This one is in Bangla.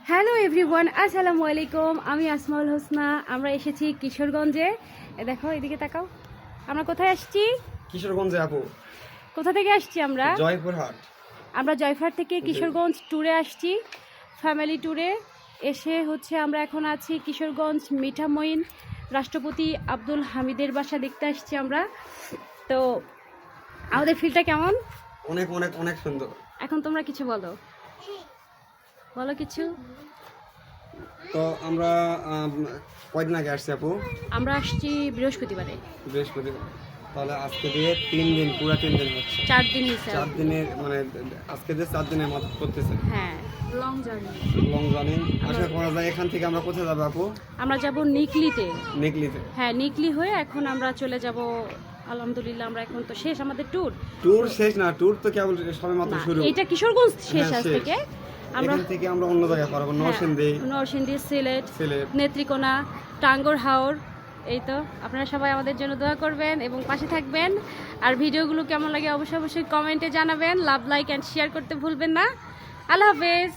হ্যালো এভরিওয়ান, আসসালামু আলাইকুম। আমি আসমাউল হোসনা। আমরা এসেছি কিশোরগঞ্জে। দেখো এদিকে তাকাও, আমরা কোথায় আসছি? কিশোরগঞ্জে আপু। কোথা থেকে আসছি আমরা? জয়পুরহাট। আমরা জয়পুরহাট থেকে কিশোরগঞ্জ ট্যুরে আসছি, ফ্যামিলি ট্যুরে। এসে আমরা এখন আছি কিশোরগঞ্জ মিঠামইন রাষ্ট্রপতি আব্দুল হামিদের বাসা দেখতে আসছি আমরা। তো আমাদের ফিলটা কেমন? অনেক অনেক অনেক সুন্দর। এখন তোমরা কিছু বলো, বলো কিছু। তো আমরা কয়দিন আগে আসছি আপু? আমরা আসছি বৃহস্পতিবারে। বৃহস্পতিবার। তাহলে আজকে দিয়ে 3 দিন, পুরো 3 দিন হচ্ছে। 4 দিন হিসাব। 4 দিনের মানে আজকে দিয়ে 4 দিনের মতো করতেছে। হ্যাঁ, লং জার্নি। Long journey. আশা করা যায় এখান থেকে আমরা কোথায় যাবো আপু? আমরা যাব নিকলিতে। নিকলিতে। হ্যাঁ, নিকলি হয়ে এখন আমরা চলে যাব। আলহামদুলিল্লাহ আমরা এখন তো শেষ আমাদের ট্যুর। ট্যুর শেষ না, ট্যুর তো কেবল সবেমাত্র শুরু। এটা কিশোরগঞ্জ শেষ হ্যাঁ, আজ শেষ। থেকে। আমরা এখান থেকে আমরা অন্য জায়গায় পারবো, নরসিংদী, নরসিংদী, সিলেট, সিলেট। নেত্রকোনা, টাঙ্গর হাওর। এই তো আপনারা সবাই আমাদের জন্য দোয়া করবেন এবং পাশে থাকবেন। আর ভিডিওগুলো কেমন লাগে অবশ্যই অবশ্যই কমেন্টে জানাবেন। লাভ, লাইক অ্যান্ড শেয়ার করতে ভুলবেন না। আল্লাহ হাফেজ।